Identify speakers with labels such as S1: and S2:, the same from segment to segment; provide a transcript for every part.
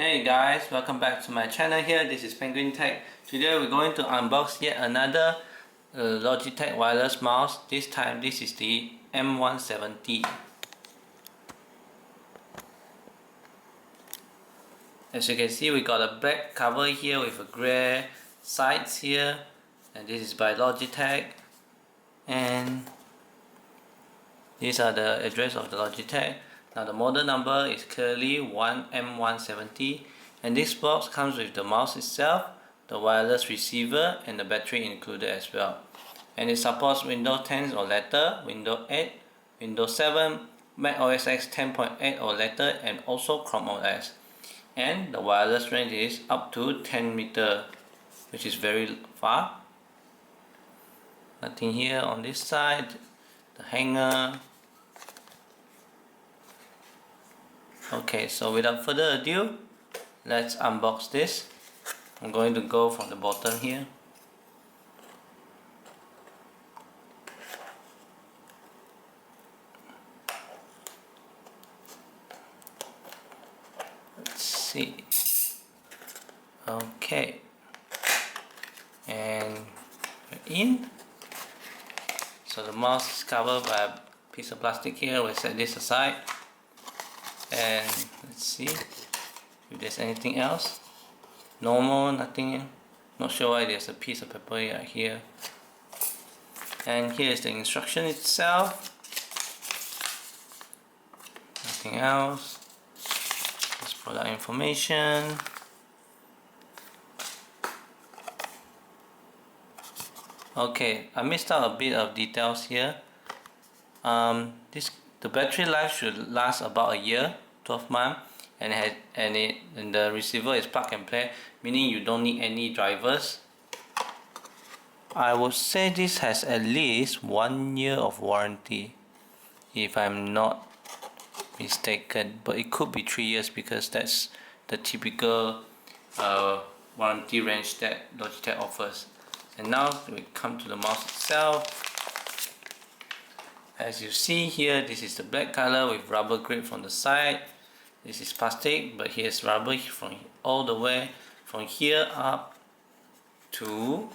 S1: Hey guys, welcome back to my channel here. This is Penguin Tech. Today we're going to unbox yet another Logitech wireless mouse. This time this is the M170. As you can see, we got a black cover here with a grey sides here, and this is by Logitech. And these are the address of the Logitech. Now the model number is clearly M170, and this box comes with the mouse itself, the wireless receiver, and the battery included as well. And it supports Windows 10 or later, Windows 8, Windows 7, Mac OS X 10.8 or later, and also Chrome OS. And the wireless range is up to 10 meters, which is very far. Nothing here on this side, the hanger. Okay, so without further ado, let's unbox this. I'm going to go from the bottom here. Let's see. Okay, and we're in. So the mouse is covered by a piece of plastic here. We'll set this aside. And let's see if there's anything else. Normal, nothing. Not sure why there's a piece of paper right here. And here is the instruction itself. Nothing else. Just product information. Okay, I missed out a bit of details here. The battery life should last about a year, 12 months, and the receiver is plug and play, meaning you don't need any drivers. I would say this has at least 1 year of warranty, if I'm not mistaken, but it could be 3 years because that's the typical warranty range that Logitech offers. And now we come to the mouse itself. As you see here, this is the black color with rubber grip from the side. This is plastic, but here's rubber from all the way from here up to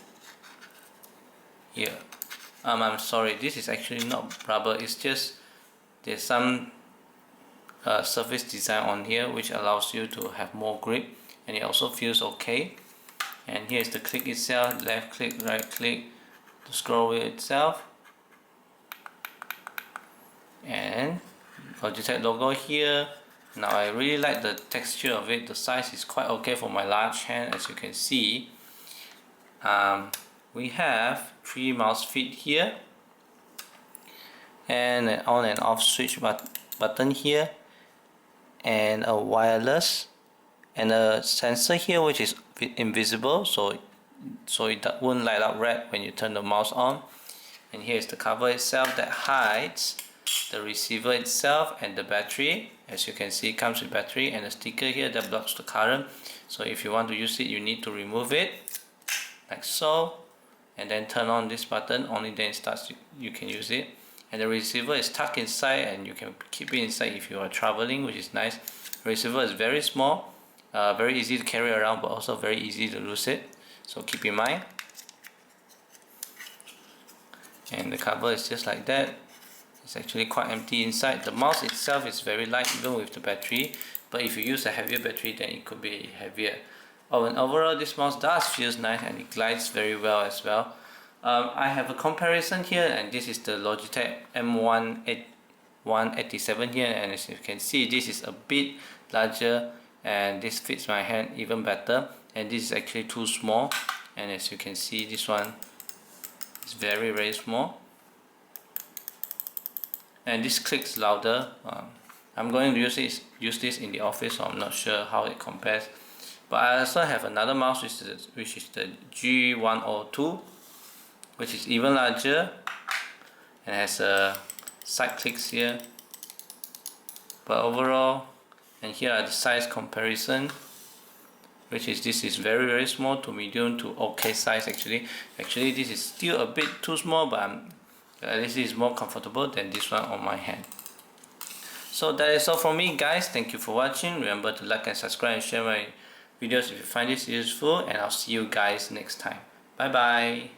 S1: here. I'm sorry, this is actually not rubber. It's just there's some surface design on here which allows you to have more grip, and it also feels okay. And here's the click itself: left click, right click, the scroll wheel itself. And Logitech logo here. Now I really like the texture of it. The size is quite okay for my large hand, as you can see. We have 3 mouse feet here, and an on and off switch button here, and a wireless, and a sensor here which is invisible, so it won't light up red when you turn the mouse on. And here is the cover itself that hides the receiver itself and the battery. As you can see, it comes with battery and a sticker here that blocks the current. So if you want to use it, you need to remove it like so, and then turn on this button. Only then it starts, you can use it. And the receiver is tucked inside, and you can keep it inside if you are traveling, which is nice. The receiver is very small, very easy to carry around, but also very easy to lose it, so keep in mind. And the cover is just like that. It's actually quite empty inside. The mouse itself is very light even with the battery, but if you use a heavier battery, then it could be heavier. And overall, this mouse does feel nice, and it glides very well as well. I have a comparison here, and this is the Logitech M187 here, and as you can see, this is a bit larger, and this fits my hand even better, and this is actually too small. And as you can see, this one is very small, and this clicks louder. I'm going to use this in the office, so I'm not sure how it compares. But I also have another mouse which is the G102, which is even larger and has side clicks here. But overall, and here are the size comparison, which is this is very small to medium to okay size. Actually this is still a bit too small, but at least it's more comfortable than this one on my hand. So that is all from me, guys. Thank you for watching. Remember to like and subscribe and share my videos if you find this useful, and I'll see you guys next time. Bye bye.